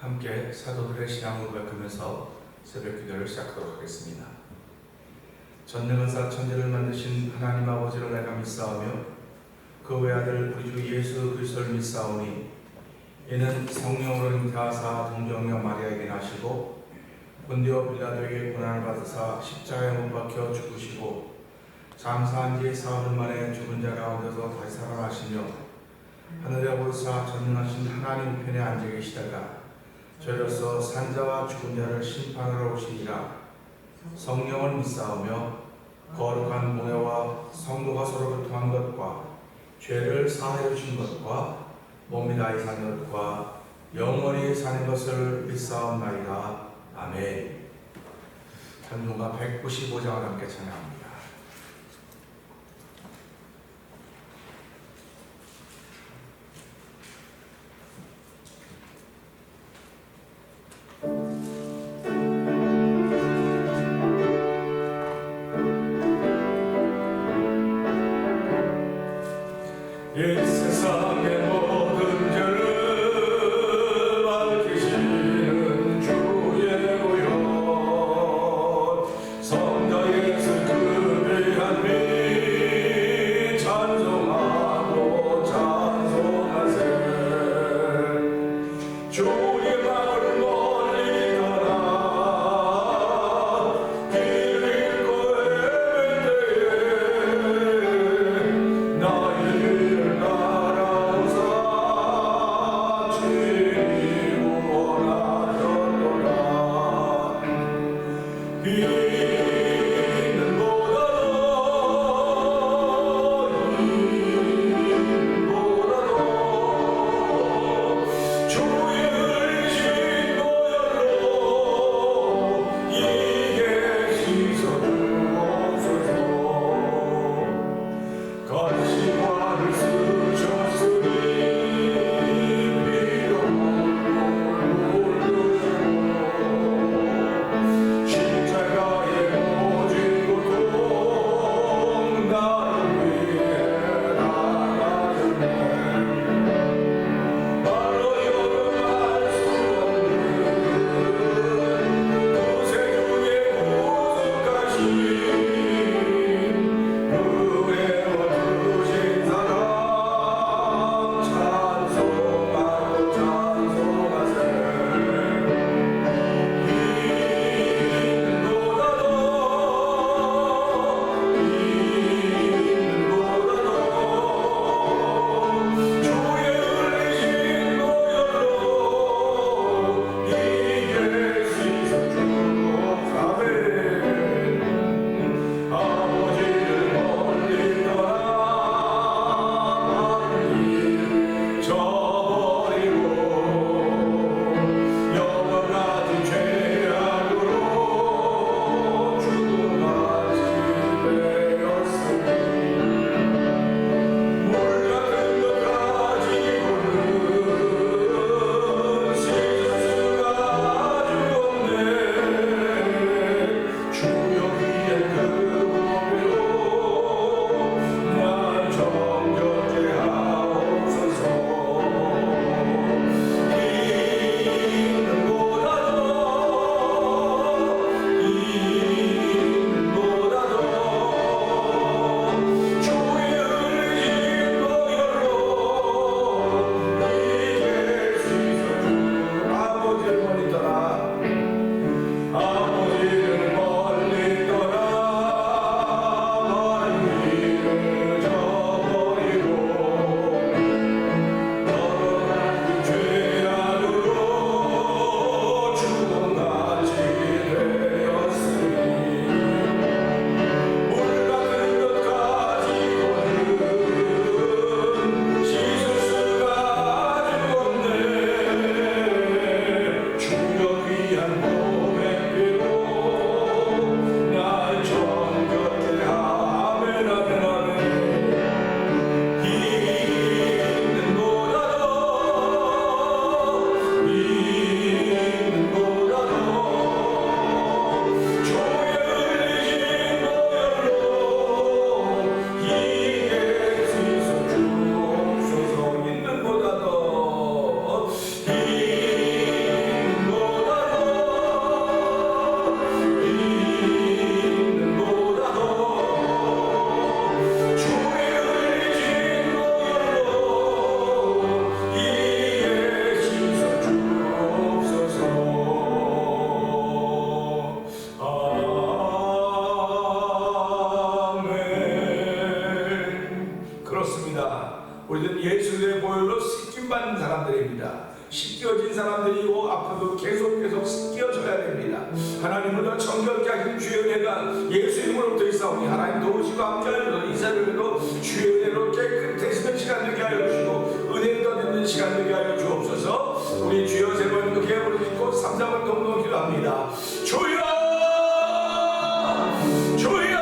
함께 사도들의 신앙을 고백하면서 새벽 기도를 시작하도록 하겠습니다. 전능하사 천지를 만드신 하나님 아버지를 내가 믿사오며 그 외아들 우리 주 예수 그리스도를 믿사오니 이는 성령으로 잉태하사 동정녀 마리아에게 나시고 본디오 빌라도에게 고난을 받으사 십자가에 못 박혀 죽으시고 장사한 지 사흘 만에 죽은 자 가운데서 다시 살아나시며 하늘에 오르사 전능하신 하나님 우편에 앉아 계시다가 저희로서 산자와 죽은 자를 심판하러 오시리라. 성령을 믿사오며 거룩한 공회와 성도가 서로 교통한 것과 죄를 사하여 주신 것과 몸이 나이 사는 것과 영원히 사는 것을 믿사옵나이다. 아멘. 찬송가 195장을 함께 찬양합니다. 이 세상의 모든 죄를 밝히시는 주의 보혈 성자 예수 그 귀한 피 찬송하고 찬송하세. 주의 마을 멀리 떠나 길 잃고 헤맬 때에 나의 주의 됩니다. 씻겨진 사람들이고 앞으로도 계속 씻겨져야 됩니다. 하나님보다 정결케 하신 주의 은혜가 예수 이름으로부터 있사오니 하나님 도우시고 함께하여서 이 새벽에도 주의 은혜로 깨끗해지는 시간 되게 하여 주시고 은혜를 더듬는 시간 되게 하여 주옵소서. 우리 주여 세 번 이렇게 부르짖고 3, 4번 동동 기도합니다. 주여 주여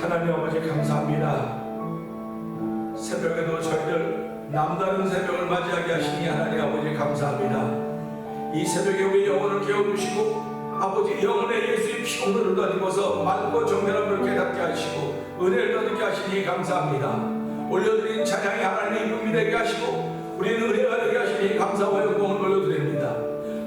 하나님 아버지 감사합니다. 새벽에도 저희들 남다른 새벽을 맞이하게 하시니 하나님 아버지 감사합니다. 이 새벽에 우리 영혼을 깨워주시고 아버지 영혼의 예수의 피오늘을 더입어서 맑고 정결함을 깨닫게 하시고 은혜를 더듬게 하시니 감사합니다. 올려드린 찬양이 하나님의 이름이 되게 하시고 우리는 은혜가 되게 하시니 감사와 영광을 올려드립니다.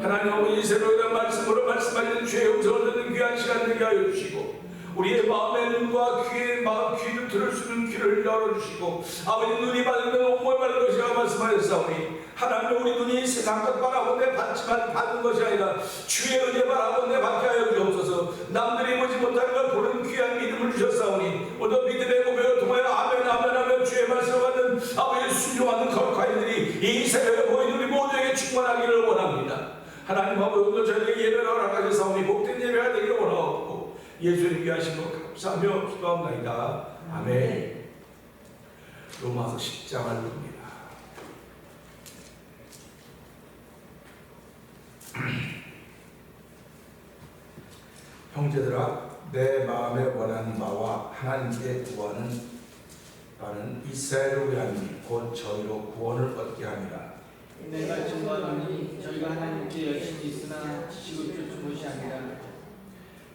하나님 아버지 이 새벽에 말씀으로 말씀하시는 주의 음성을 듣는 귀한 시간 되게 하여 주시고 우리의 마음의 눈과 귀의 귀를 들을 수 있는 귀를 열어주시고 아버지 눈이 밝으면 온몸이 밝은 것이라고 말씀하셨사오니 하나님 우리 눈이 세상 것 바라보내 받지만 받은 것이 아니라 주의 은혜 바라보내 받게 하여 주옵소서. 남들이 보지 못하는 걸 보는 귀한 믿음을 주셨사오니 오늘 믿음의 고백을 통하여 아멘 아멘 하며 주의 말씀을 받는 아버지 순종하는 거룩한들이 이 새벽에 보이는 우리 모두에게 충만하기를 원합니다. 하나님 아버지 오늘 저희에게 예배를 허락하셨사오니 복된 예배가 되기를 원하옵고 예수님 위하신 것 감사하며 기도합니다. 아멘. 로마서 10장을 봅니다. 형제들아 내 마음에 원하는 바와 하나님께 구하는 바는 이스라엘을 위한 일, 곧 저희로 구원을 얻게 함이라. 내가 증거하노니 저희가 하나님께 열심히 있으나 지식을 쫓은 것이 아니라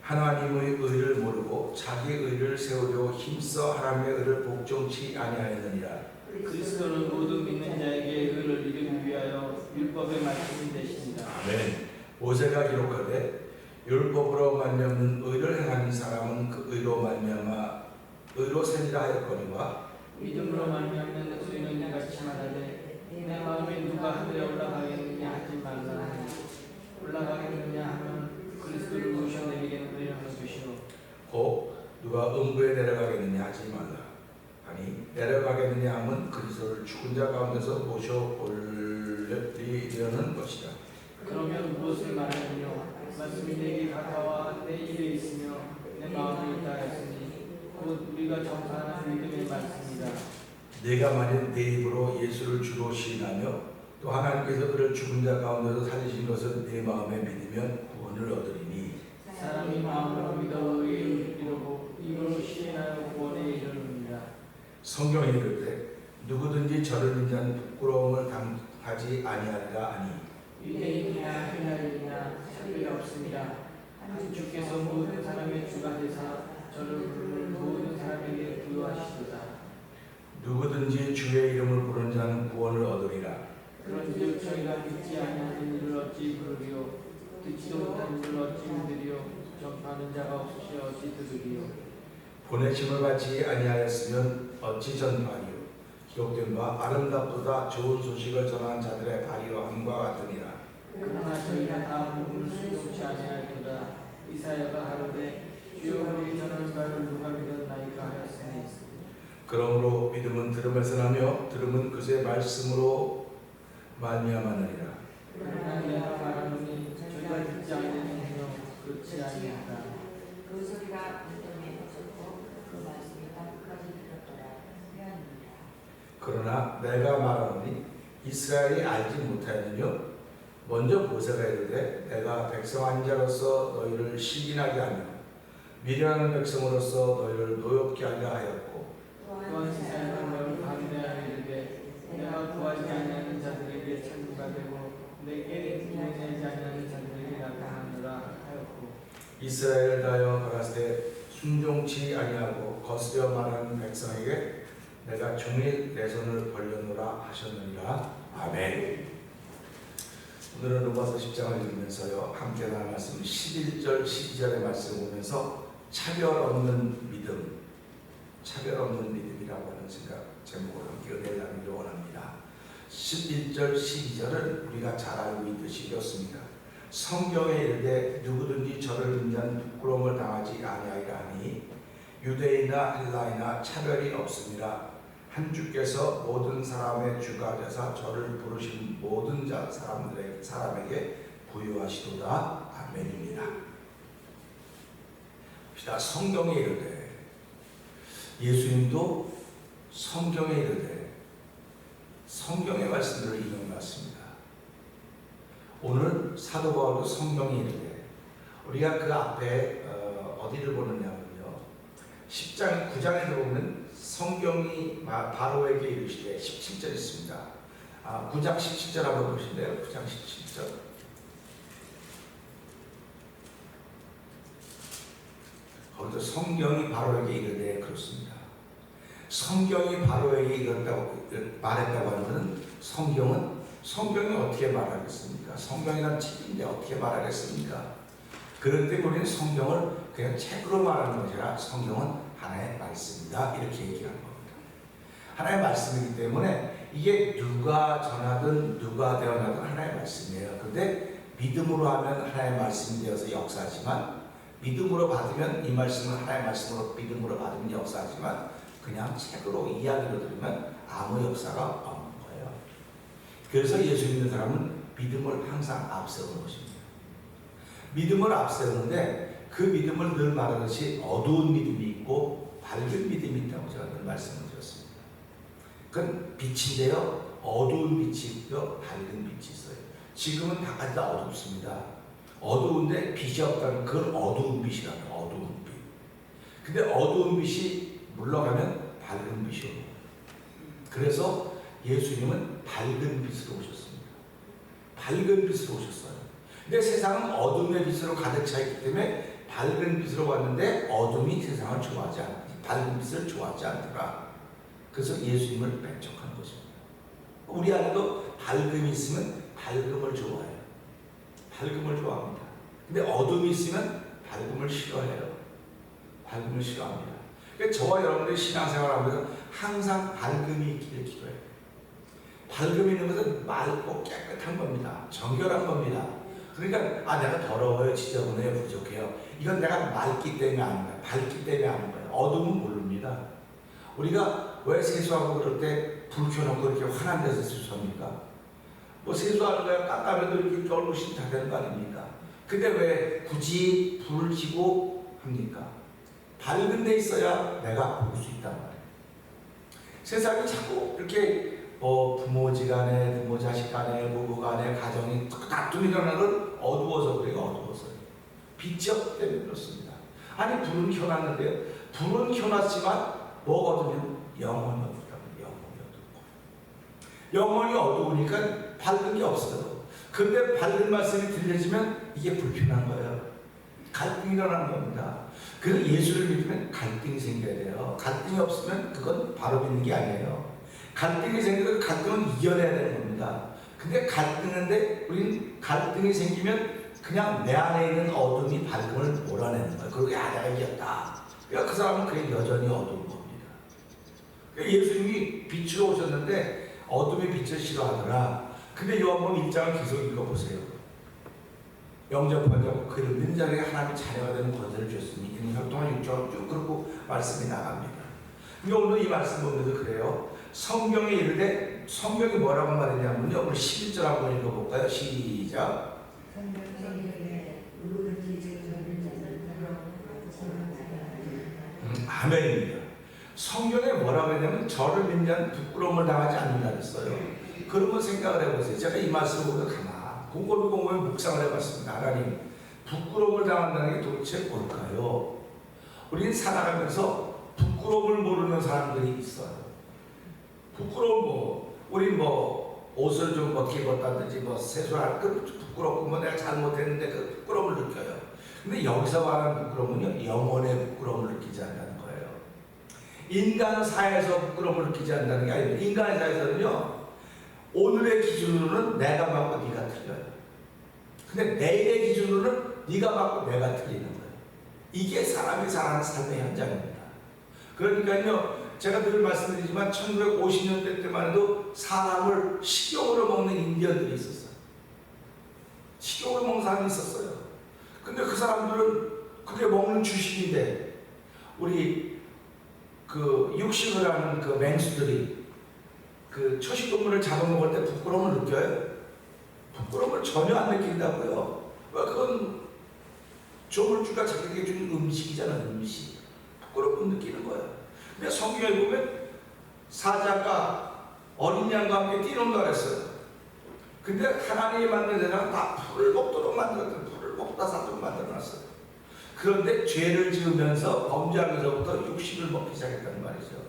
하나님의 의를 모르고 자기 의를 세우려 힘써 하나님의 의를 복종치 아니하였느니라. 그리스도는 모든 믿는 자에게 의를 이루기 위하여 율법의 말씀이 되십니다. 아멘. 모세가 기록하되 율법으로 말미암는 의를 행하는 사람은 그 의로 말미암아 의로 살리라 하였거니와 믿음으로 말미암는 의는 이같이 말하되 내 마음에 누가 하늘에 올라가겠느냐 하지 말라 하니 올라가겠느냐 하면 그리스도를 모셔내리는 의라는 것이요 곧 누가 음부에 내려가겠느냐 하지 말라 아니 내려가겠느냐 하면 그리스도를 죽은 자 가운데서 모셔 올리려는 것이다. 그러면 무엇을 말하느냐 말씀이 내게 가까워 내 입에 있으며 내 마음에 있다 하였으니 곧 우리가 전파하는 믿음의 말씀이다. 네가 만일 내 입으로 예수를 주로 시인하며 또 하나님께서 그를 죽은 자 가운데서 살리신 것을 내 마음에 믿으면 구원을 얻으리니 사람이 마음으로 믿어 의를 이루고 입으로 시인하여 구원에 이르느니라. 성경이 이르되 누구든지 저를 믿는 자는 부끄러움을 당하지 아니하리라 하니 유대인이나 헬라인이나 차별이 없습니다. 한 주께서 모든 사람의 주가 되사 저를 부르는 모든 사람에게 부요하시도다. 누구든지 주의 이름을 부르는 자는 구원을 얻으리라. 그런즉 저희가 믿지 아니하는 일을 어찌 부르리요 듣지도 못한 줄 어찌 믿으리요 전파하는 자가 없으시 어찌 들으리요. 보내심을 받지 아니하였으면 어찌 전파하리요. 기록된 바 아름답도다 좋은 소식을 전하는 자들의 발이와 함과 같으니라. 그러나 저희가 다 복음을 순종치 아니하였도다. 이사야가 하루되 주여 우리 전하는 바를 누가 믿었나이까 하였으니 그러므로 믿음은 들음에서 나며 들음은 그의 말씀으로 말미암았느니라. 그러나 내가 말하노니 저희가 듣지 아니하느뇨 그렇지 아니하다. 그 소리가 무덤에 퍼졌고 그 말씀이 땅끝까지 들었더라. 하였느니라. 그러나 내가 말하노니 이스라엘이 알지 못하였느뇨. 먼저 모세가 이르되 내가 백성 한 자로서 너희를 시기나게 하며 미련한 백성으로서 너희를 노엽게 하려 하였고 또한 이사야가 너를 강대하여 이르되 내가 구하지 아니하는 자들에게 창조가 되고 내게 구원하지 아니하는 자들에게 나타나느라 하였고 이스라엘을 다하여 가라사대 순종치 아니하고 거스려 말하는 백성에게 내가 종일 내 손을 벌려놓으라 하셨느니라. 아멘. 오늘은 로마서 10장을 읽으면서요 함께 나눌 말씀 11절 12절의 말씀을 보면서 차별 없는 믿음, 차별 없는 믿음이라고 하는 생각 제목으로 함께 은혜를 나누기를 원합니다. 11절 12절은 우리가 잘 알고 있듯이 이렇습니다. 성경에 이르되 누구든지 저를 믿는 부끄러움을 당하지 아니하리라 하니 유대인이나 헬라이나 차별이 없습니다. 한 주께서 모든 사람의 주가 되사 저를 부르신 모든 사람에게 부유하시도다. 아멘입니다. 성경에 이르되 예수님도 성경에 이르되 성경의 말씀들을 인용했습니다. 오늘 사도 바울도 성경에 이르되 우리가 그 앞에 어디를 보느냐면요 10장 9장에 보면 성경이 바로에게 이르시되 17절 있습니다. 9장 17절 한번 보실래요? 9장 17절. 거기서 성경이 바로에게 이르되 그렇습니다. 성경이 바로에게 이르다고 말했다고 하는 것은 성경이 어떻게 말하겠습니까? 성경이란 책인데 어떻게 말하겠습니까? 그런데 우리는 성경을 그냥 책으로 말하는 것이 아니라 성경은 하나의 말씀이다 이렇게 얘기하는 겁니다. 하나의 말씀이기 때문에 이게 누가 전하든 누가 대언하든 하나의 말씀이에요. 그런데 믿음으로 하면 하나의 말씀이 되어서 역사하지만 믿음으로 받으면 이 말씀은 하나의 말씀으로 믿음으로 받으면 역사하지만 그냥 책으로 이야기로 들으면 아무 역사가 없는 거예요. 그래서 예수 믿는 사람은 믿음을 항상 앞세우는 것입니다. 믿음을 앞세우는데 그 믿음을 늘 말하듯이 어두운 믿음이 있고 밝은 믿음이 있다고 제가 늘 말씀을 드렸습니다. 그건 빛인데요. 어두운 빛이 있고 밝은 빛이 있어요. 지금은 다 어둡습니다. 어두운데 빛이 없다면 그건 어두운 빛이라는 거예요. 어두운 빛. 근데 어두운 빛이 물러가면 밝은 빛이 옵니다. 그래서 예수님은 밝은 빛으로 오셨습니다. 밝은 빛으로 오셨어요. 근데 세상은 어둠의 빛으로 가득 차 있기 때문에 밝은 빛으로 왔는데 어둠이 세상을 좋아하지 않아. 밝은 빛을 좋아하지 않더라. 그래서 예수님을 배척하는 것입니다. 우리 안에도 밝음이 있으면 밝음을 좋아해요. 밝음을 좋아합니다. 근데 어둠이 있으면 밝음을 싫어해요. 밝음을 싫어합니다. 그러니까 저와 여러분들이 신앙생활을 하면서 항상 밝음이 있기를 기도해요. 밝음이 있는 것은 맑고 깨끗한 겁니다. 정결한 겁니다. 그러니까 내가 더러워요, 지저분해요, 부족해요. 이건 내가 맑기 때문에 아는 거예요. 밝기 때문에 아는 거예요. 어둠은 모릅니다. 우리가 왜 세수하고 그럴 때 불 켜놓고 이렇게 환한 데서 세수합니까? 뭐 세수하는 거야 깜깜해도 이렇게 얼굴이 다 되는 거 아닙니까? 근데 왜 굳이 불을 켜고 합니까? 밝은 데 있어야 내가 볼 수 있단 말이에요. 세상이 자꾸 이렇게 부모지간에, 부모 자식간에, 부부간에, 가정이 다툼이 일어나는 건 어두워서 그래요. 어두워서요. 빛이 없기 때문에 그렇습니다. 아니 불은 켜놨는데요. 불은 켜놨지만 뭐거든요? 영혼이 어둡다면 영혼이 어두우니까 밝은 게 없어요. 그런데 밝은 말씀이 들려지면 이게 불편한 거예요. 갈등이 일어나는 겁니다. 그래서 예수를 믿으면 갈등이 생겨야 돼요. 갈등이 없으면 그건 바로 믿는 게 아니에요. 갈등이 생겨도 갈등은 이겨내야 되는 겁니다. 근데 갈등인데 우리는 갈등이 생기면 그냥 내 안에 있는 어둠이 밝음을 몰아내는 거예요. 그리고 야, 내가 이겼다. 그러니까 그 사람은 그게 여전히 어두운 겁니다. 그러니까 예수님이 빛으로 오셨는데 어둠의 빛을 싫어하더라. 근데 요한복음 1장을 계속 읽어보세요. 영접하자고 그를 믿는 자에게 하나님의 자녀가 되는 권세를 주셨으니 이는 혈통한 6장을 쭉 그러고 말씀이 나갑니다. 근데 오늘 이 말씀 보면서 그래요. 성경에 이르되 성경이 뭐라고 말했냐면요. 우리 11절 한번 읽어볼까요? 시작. 아멘입니다. 성경에 뭐라고 했냐면 저를 믿는 자는 부끄러움을 당하지 않는다 그랬어요. 그러면 생각을 해보세요. 제가 이 말씀을 보면 곰곰이 묵상을 해봤습니다. 하나님, 부끄러움을 당한다는 게 도대체 뭘까요? 우리는 살아가면서 부끄러움을 모르는 사람들이 있어요. 부끄러움 우리 옷을 좀 멋지게 입었다든지 세수할 그 부끄럽고 내가 잘못했는데 그 부끄러움을 느껴요. 근데 여기서 말하는 부끄러움은요, 영혼의 부끄러움을 느끼지 않는다는 거예요. 인간 사회에서 부끄러움을 느끼지 않는다는 게 아니고, 인간 사회에서는요, 오늘의 기준으로는 내가 맞고 네가 틀려요. 근데 내일의 기준으로는 네가 맞고 내가 틀리는 거예요. 이게 사람이 살아가는 삶의 현장입니다. 그러니까요, 제가 늘 말씀드리지만 1950년대 때만 해도 사람을 식용으로 먹는 인디언들이 있었어요. 식용으로 먹는 사람이 있었어요. 근데 그 사람들은 그게 먹는 주식인데, 우리 그 육식을 하는 그 맹수들이 그 초식동물을 잡아먹을 때 부끄러움을 느껴요? 부끄러움을 전혀 안 느낀다고요. 그건 조물주가 자기에게 준 음식이잖아, 음식. 부끄러움을 느끼는 거예요. 근데 성경에 보면 사자가 어린 양과 함께 뛰놀다 그랬어요. 근데 하나님이 만든 세상은 다 풀을 먹도록 만들었어요. 풀을 먹다 사도록 만들어놨어요. 그런데 죄를 지으면서 범죄하면서부터 육식을 먹기 시작했다는 말이죠.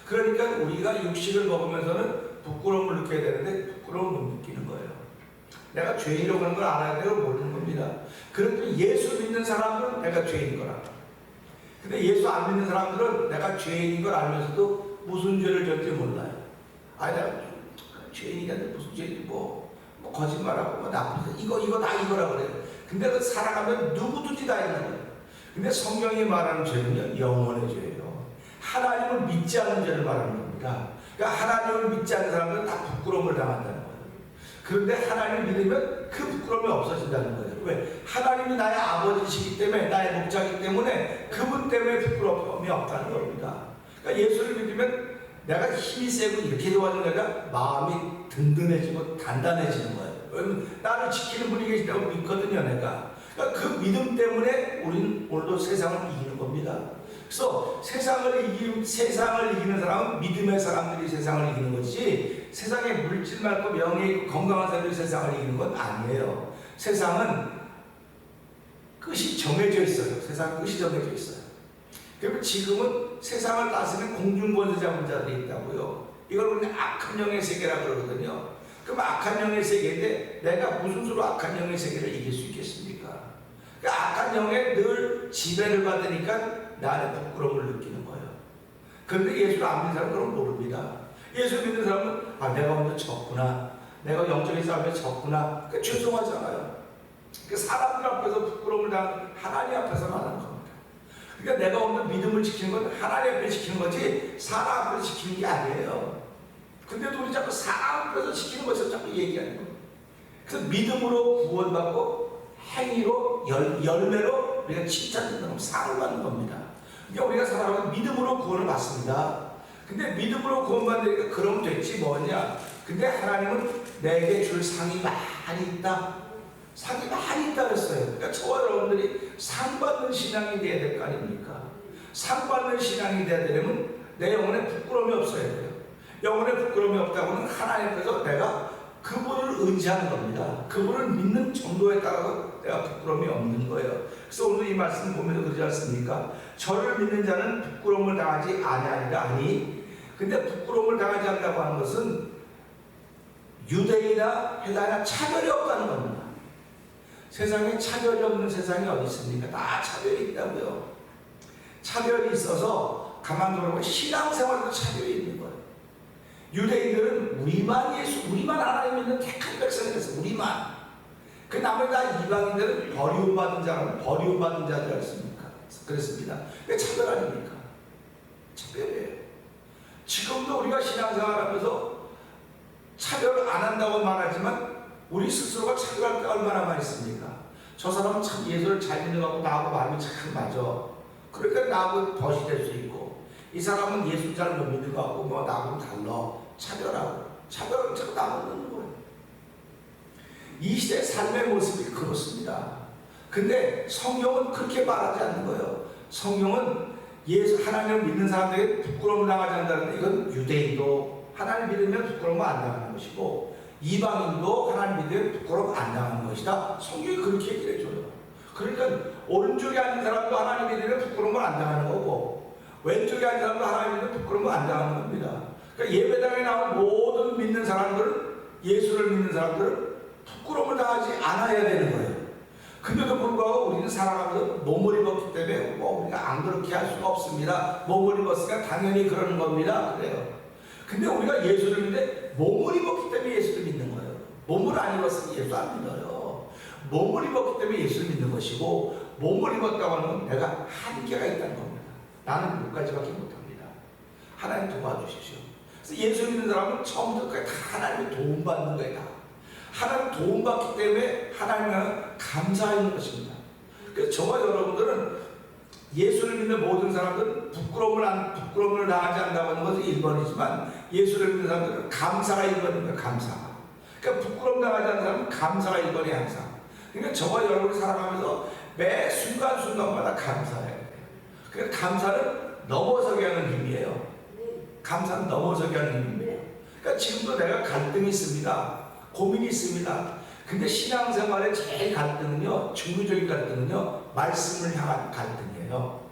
그러니까 우리가 육식을 먹으면서는 부끄러움을 느껴야 되는데 부끄러움을 못 느끼는 거예요. 내가 죄인이라고 하는 걸 알아야 되고 모르는 겁니다. 그런데 예수 믿는 사람들은 내가 죄인 거라. 근데 예수 안 믿는 사람들은 내가 죄인인 걸 알면서도 무슨 죄를 졌지 몰라요. 아니, 내가 죄인이한테 무슨 죄인지 거짓말하고 나쁜 이거 다 이거라 그래요. 근데 그 살아가면 누구든지 다 있는 거예요. 근데 성경이 말하는 죄는요, 영혼의 죄예요. 하나님을 믿지 않는 죄를 말하는 겁니다. 그러니까 하나님을 믿지 않는 사람들은 다 부끄러움을 당한다는 거예요. 그런데 하나님을 믿으면 그 부끄러움이 없어진다는 거예요. 왜? 하나님이 나의 아버지시기 때문에, 나의 목자이기 때문에 그분 때문에 부끄러움이 없다는 겁니다. 그러니까 예수를 믿으면 내가 힘이 세고 이렇게 도와주는 게 아니라 마음이 든든해지고 단단해지는 거예요. 왜냐면 나를 지키는 분이 계시다고 믿거든요, 내가. 그러니까 그 믿음 때문에 우리는 오늘도 세상을 이기는 겁니다. 그래서 세상을 이기는 사람은 믿음의 사람들이 세상을 이기는 것이지, 세상에 물질 많고 명예 있고 건강한 사람들이 세상을 이기는 건 아니에요. 세상은 끝이 정해져 있어요. 세상 끝이 정해져 있어요. 그리고 지금은 세상을 다스리는 공중권세 잡은 자들이 있다고요. 이걸 우리는 악한 영의 세계라고 그러거든요. 그럼 악한 영의 세계인데 내가 무슨 수로 악한 영의 세계를 이길 수 있겠습니까? 그러니까 악한 영에 늘 지배를 받으니까 나의 부끄러움을 느끼는 거예요. 그런데 예수를 안 믿는 사람은 그런 모릅니다. 예수 믿는 사람은 내가 오늘 졌구나, 내가 영적인 싸움에 졌구나, 그러니까 죄송하잖아요. 그러니까 사람들 앞에서 부끄러움을 당한 하나님 앞에서 말하는 겁니다. 그러니까 내가 오늘 믿음을 지키는 건 하나님 앞에 지키는 거지 사람 앞에서 지키는 게 아니에요. 근데도 우리 자꾸 사람 앞에서 지키는 것을 자꾸 얘기하는 거예요. 그래서 믿음으로 구원받고 행위로 열매로 우리가 칭찬받는 상을 받는 겁니다. 그러니까 우리가 살아가면 믿음으로 구원을 받습니다. 근데 믿음으로 구원받으니까 그러면 됐지 뭐냐. 근데 하나님은 내게 줄 상이 많이 있다. 상이 많이 있다 그랬어요. 그러니까 저와 여러분들이 상 받는 신앙이 돼야 될 거 아닙니까? 상 받는 신앙이 돼야 되려면 내 영혼에 부끄러움이 없어야 돼요. 영혼에 부끄러움이 없다고는 하나님 앞에서 내가 그분을 의지하는 겁니다. 그분을 믿는 정도에 따라서 내가 부끄러움이 없는 거예요. 그래서 오늘 이 말씀 보면서 그러지 않습니까? 저를 믿는 자는 부끄러움을 당하지 아니하리라 하니, 근데 부끄러움을 당하지 않는다고 하는 것은 유대인이나 헬라이나 차별이 없다는 겁니다. 세상에 차별이 없는 세상이 어디 있습니까? 다 차별이 있다고요. 차별이 있어서 가만 돌아보면 신앙생활도 차별이 있는 거예요. 유대인들은 우리만 하나님 믿는 택한 백성이 됐어요. 우리만. 그 나머지 다 이방인들은 버리움받은 자라는 버리움받은 자들 했습니까? 그랬습니다. 왜 차별 아닙니까? 차별이에요. 지금도 우리가 신앙생활하면서 차별을 안 한다고 말하지만 우리 스스로가 차별할 게 얼마나 많이 있습니까? 저 사람은 참 예수를 잘 믿는 것 같고 나하고 마음이 참 맞아. 그러니까 나하고 벗이 될 수 있고, 이 사람은 예수 잘 못 믿는 것 같고 뭐 나하고는 달라. 차별하고 차별은 자꾸 나눠놓는 거예요. 이 시대의 삶의 모습이 그렇습니다. 근데 성경은 그렇게 말하지 않는 거예요. 성경은 예수 하나님을 믿는 사람들에게 부끄러움을 당하지 않는다는데, 이건 유대인도 하나님 믿으면 부끄러움을 안 당하는 것이고 이방인도 하나님 믿으면 부끄러움 안 당하는 것이다. 성경이 그렇게 얘기를 해줘요. 그러니까 오른쪽에 앉은 사람도 하나님 믿으면 부끄러움을 안 당하는 거고 왼쪽에 앉은 사람도 하나님 믿으면 부끄러움을 안 당하는 겁니다. 그러니까 예배당에 나온 모든 믿는 사람들은, 예수를 믿는 사람들은 부끄러움을 당하지 않아야 되는 거예요. 근데도 불구하고 우리는 살아가면서 몸을 입었기 때문에 뭐 우리가 안 그렇게 할 수가 없습니다. 몸을 입었으니까 당연히 그러는 겁니다. 그래요. 근데 우리가 예수를 믿는데 몸을 입었기 때문에 예수를 믿는 거예요. 몸을 안 입었으면 예수 안 믿어요. 몸을 입었기 때문에 예수를 믿는 것이고, 몸을 입었다고 하는 건 내가 한계가 있다는 겁니다. 나는 여기까지밖에 못합니다. 하나님 도와주십시오. 그래서 예수 믿는 사람은 처음부터 끝까지 다 하나님의 도움받는 거예요. 다. 하나님 도움받기 때문에 하나님은 감사하는 것입니다. 그래서 저와 여러분들은 예수를 믿는 모든 사람들은 부끄러움을 당하지 않는다고 하는 것은 1번이지만 예수를 믿는 사람들은 감사가 1번입니다. 감사가. 그러니까 부끄러움 당하지 않는 사람은 감사가 1번이 항상. 그러니까 저와 여러분이 살아가면서 매 순간순간마다 감사해야 돼요. 그러니까 감사는 넘어서게 하는 힘이에요. 감사는 넘어서게 하는 힘입니다. 그러니까 지금도 내가 갈등이 있습니다. 고민이 있습니다. 근데 신앙생활의 제일 갈등은요, 중류적인 갈등은요, 말씀을 향한 갈등이에요.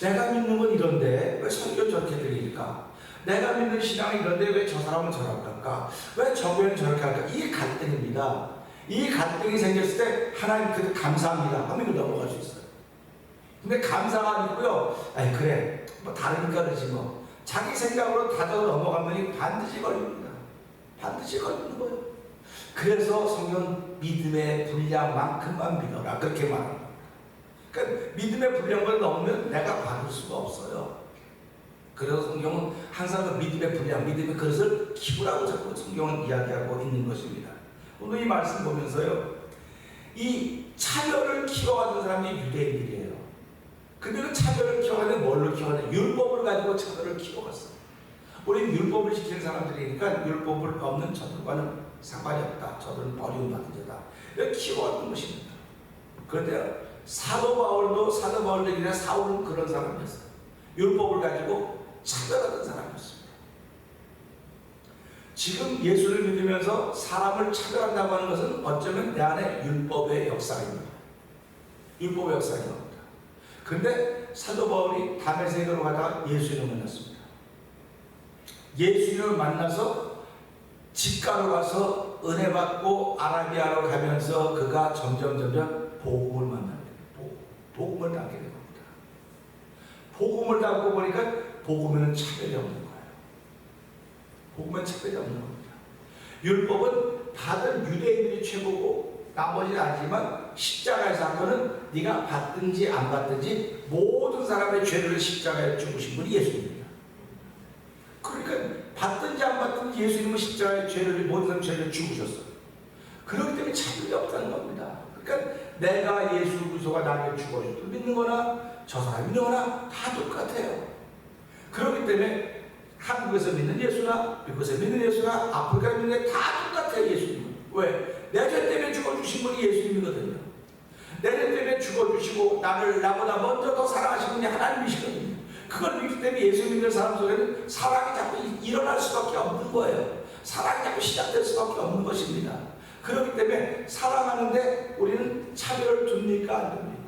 내가 믿는 건 이런데 왜 성경 저렇게 들릴까? 내가 믿는 신앙이 이런데 왜 저 사람은 저렇게 할까? 왜 저 교회는 저렇게 할까? 이게 갈등입니다. 이 갈등이 생겼을 때 하나님 그때 감사합니다 하면 이거 넘어갈 수 있어요. 근데 감사가 아니고요, 아니 그래 뭐 다르니까 그러지 뭐, 자기 생각으로 다져 넘어가면 반드시 걸립니다. 반드시 걸리는 거예요. 그래서 성경 믿음의 분량만큼만 믿어라 그렇게 말합니다. 그러니까 믿음의 분량을 넘으면 내가 받을 수가 없어요. 그래서 성경은 항상 그 믿음의 분량, 믿음의 그릇을 키우라고 자꾸 성경은 이야기하고 있는 것입니다. 오늘 이 말씀 보면서요, 이 차별을 키워가는 사람이 유대인들이에요. 근데 그 차별을 키워가는 뭘로 키워가는? 율법을 가지고 차별을 키워갔어요. 우리는 율법을 지키는 사람들이니까 율법을 없는 저들과는 상관이 없다. 저들은 버리움받은 자다. 이렇게 키워가는 것입니다. 그런데 사도 바울도 그냥 사울은 그런 사람이었어요. 율법을 가지고 차별하던 사람이었습니다. 지금 예수를 믿으면서 사람을 차별한다고 하는 것은 어쩌면 내 안에 율법의 역사입니다. 율법의 역사인 겁니다. 그런데 사도 바울이 다메섹으로 가다가 예수님을 만났습니다. 예수님을 만나서 직가로 가서 은혜 받고 아라비아로 가면서 그가 점점 복음을 만납니다. 복음을 담게 된 겁니다. 복음을 담고 보니까 복음에는 차별이 없는 거예요. 복음은 차별이 없는 겁니다. 율법은 다른 유대인들이 최고고 나머지는 아니지만 십자가의 사건은 네가 받든지 안 받든지 모든 사람의 죄를 십자가에 죽으신 분이 예수님입니다. 그러니까 받든지 안 받든지 예수님은 십자가의 죄를, 모든 사람의 죄를 죽으셨어요. 그렇기 때문에 차별이 없다는 겁니다. 그러니까 내가 예수 그리스도가 나에게 죽어주고 믿는 거나 저 사람이 믿는 거나 다 똑같아요. 그렇기 때문에 한국에서 믿는 예수나 미국에서 믿는 예수나 아프리카에 믿는 게 다 똑같아요. 예수님은. 왜? 내 죄 때문에 죽어주신 분이 예수님이거든요. 내 죄 때문에 죽어주시고 나보다 먼저 더 사랑하신 분이 하나님이시거든요. 그걸 믿기 때문에 예수 믿는 사람 속에는 사랑이 자꾸 일어날 수밖에 없는 거예요. 사랑이 자꾸 시작될 수밖에 없는 것입니다. 그렇기 때문에 사랑하는데 우리는 차별을 둡니까? 안 둡니까?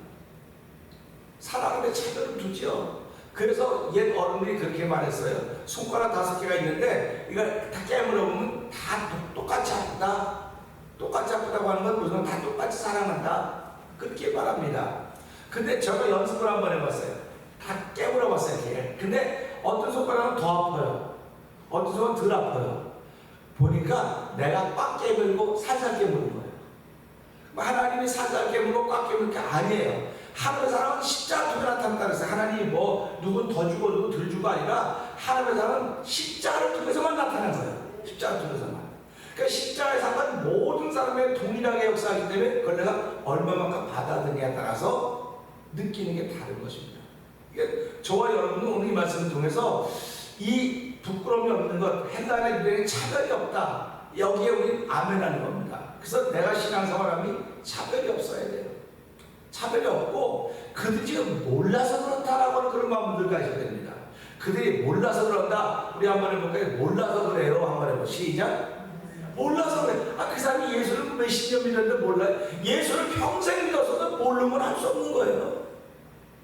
사랑하는데 차별을 두죠. 그래서 옛 어른들이 그렇게 말했어요. 손가락 5개가 있는데 이걸 다 깨물어 보면 다 똑같이 아프다. 똑같이 아프다고 하는 건 무슨 다 똑같이 사랑한다. 그렇게 말합니다. 근데 제가 연습을 한번 해봤어요. 다 깨물어 봤어요. 근데 어떤 손가락은 더 아파요. 어떤 손가락은 덜 아파요. 보니까 내가 빡 깨물고 살살 깨무는 거예요. 하나님이 살살 깨물고 꽉 깨물는 게 아니에요. 하나님의 사랑은 십자가 통해 나타났다 그랬어요. 하나님이 뭐 누군 더 주고 누군 덜 주고 아니라 하나님의 사랑은 십자가를 통해서만 나타난 거예요. 십자가를 통해서만. 그러니까 십자가의 사랑은 모든 사람의 동일하게 역사하기 때문에 그걸 내가 얼마만큼 받아들이냐에 따라서 느끼는 게 다른 것입니다. 이게 저와 여러분은 오늘 이 말씀을 통해서 이 부끄러움이 없는 것, 헬라나 유대인의 차별이 없다. 여기에 우리 아멘하는 겁니다. 그래서 내가 신앙생활하면 차별이 없어야 돼요. 차별이 없고 그들이 지금 몰라서 그렇다라고 하는 그런 마음을 가져야 됩니다. 그들이 몰라서 그런다. 우리 한번 해볼까요? 몰라서 그래요. 한번 해보 시작. 몰라서 그래. 그 사람이 예수를 몇십 년 믿었는데 몰라요. 예수를 평생 믿었어도 모르면 할 수 없는 거예요.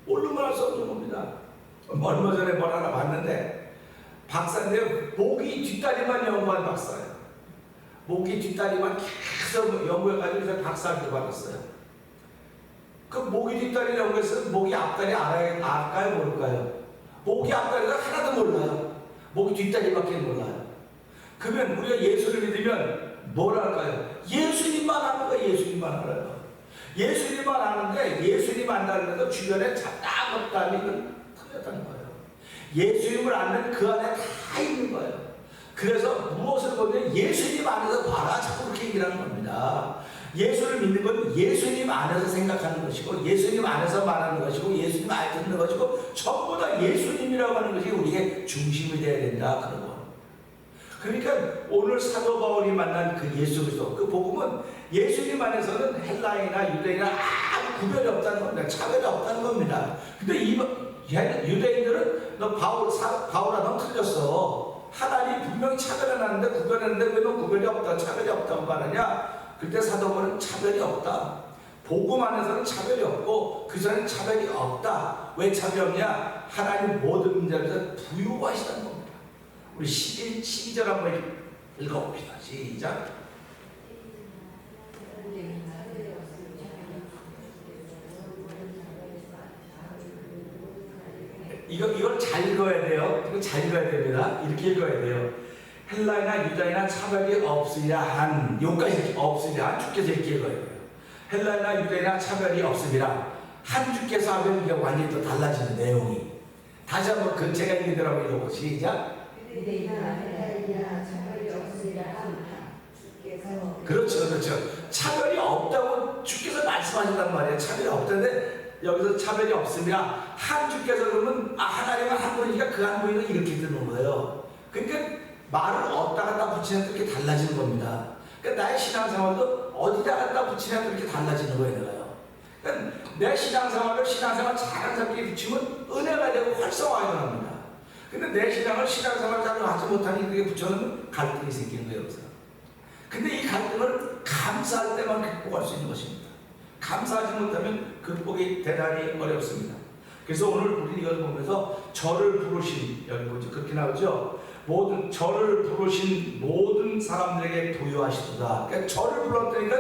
모르면 할 수 없는 겁니다. 얼마 전에 뭘 하나 봤는데 박사인데요. 모기 뒷다리만 연구한 박사예요. 모기 뒷다리만 계속 연구해가지고 박사학위 받았어요. 그 모기 뒷다리 연구해서 모기 앞다리 알까요? 모를까요? 모기 앞다리가 하나도 몰라요. 모기 뒷다리밖에 몰라요. 그러면 우리가 예수를 믿으면 뭘 할까요? 예수님만 아는 거예요. 예수님만 알아요. 예수님만 아는데 예수님 안다는 것도 주변에 딱 없다면 이건 틀렸다는 거예요. 예수님을 아는 그 안에 다 있는 거예요. 그래서 무엇을 보면 예수님 안에서 봐라 자꾸 그렇게 얘기를 하는 겁니다. 예수를 믿는 건 예수님 안에서 생각하는 것이고 예수님 안에서 말하는 것이고 예수님 안에 듣는 것이고 전부 다 예수님이라고 하는 것이 우리의 중심이 되어야 된다 그런 거. 그러니까 오늘 사도 바울이 만난 그 예수 그리스도 그 복음은 예수님 안에서는 헬라인이나 유대인이나 아무 구별이 없다는 겁니다. 차별이 없다는 겁니다. 근데 이 유대인들은 너 바울아 너 틀렸어. 하나님 분명히 차별해놨는데 구별했는데 왜 너 구별이 없다 차별이 없다고 말하냐. 그때 사도 바울은 차별이 없다. 복음 안에서는 차별이 없고 그 전에는 차별이 없다. 왜 차별이 없냐. 하나님 모든 문제에서 부유하시다는 겁니다. 우리 12절 한번 읽어봅시다. 시작. 이걸 잘 읽어야 돼요. 이거 잘 읽어야 됩니다. 이렇게 읽어야 돼요. 헬라이나 유다이나 차별이 없으리라 한 여기까지 없으리라 한 주께서 이렇게 읽어야 돼요. 헬라이나 유다이나 차별이 없으리라 한 주께서 하면 이게 완전히 또 달라지는 내용이. 다시 한번 그 제가 읽으라고 읽어보 시작. 그렇죠, 그렇죠. 차별이 없다고 주께서 말씀하신단 말이에요. 차별이 없다는데 여기서 차별이 없습니다. 한 주께서 그러면 하나님은 한 분이니까 그 한 분이 이렇게 뜨는 거예요. 그러니까 말을 어디다 갖다 붙이냐 그렇게 달라지는 겁니다. 그러니까 나의 신앙생활도 어디다 갖다 붙이냐 그렇게 달라지는 거예요. 내가요. 그러니까 내 신앙생활을 신앙생활 잘한 사람에게 붙이면 은혜가 되고 활성화가 일어납니다. 근데 내 신앙생활 잘 하지 못하니 그게 붙여놓으면 갈등이 생기는 거예요. 여기서. 근데 이 갈등을 감사할 때만 극복할 수 있는 것입니다. 감사하지 못하면 극복이 대단히 어렵습니다. 그래서 오늘 우리 이걸 보면서 저를 부르신 여기 보죠. 그렇게 나오죠. 모든 저를 부르신 모든 사람들에게 부유하시도다. 그러니까 저를 불렀다니까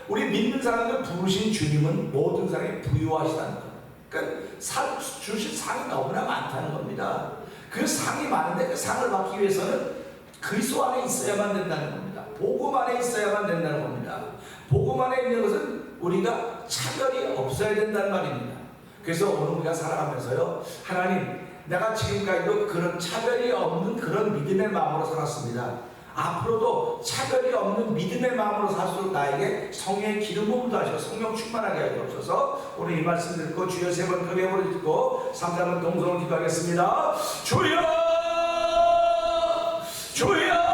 우리 믿는 사람들 부르신 주님은 모든 사람에게 부유하시다는 거예요. 그러니까 주신 상이 너무나 많다는 겁니다. 그 상이 많은데 그 상을 받기 위해서는 그리스도 안에 있어야만 된다는 겁니다. 복음 안에 있어야만 된다는 겁니다. 복음 안에 있는 것은 우리가 차별이 없어야 된다는 말입니다. 그래서 오늘 우리가 살아가면서요, 하나님, 내가 지금까지도 그런 차별이 없는 그런 믿음의 마음으로 살았습니다. 앞으로도 차별이 없는 믿음의 마음으로 살수록 나에게 성령의 기름 부음도 하시고 성령 충만하게 하여 주옵소서. 오늘 이 말씀 듣고 주여 3번 크게 듣고 3, 4번 동성을 기도하겠습니다. 주여! 주여!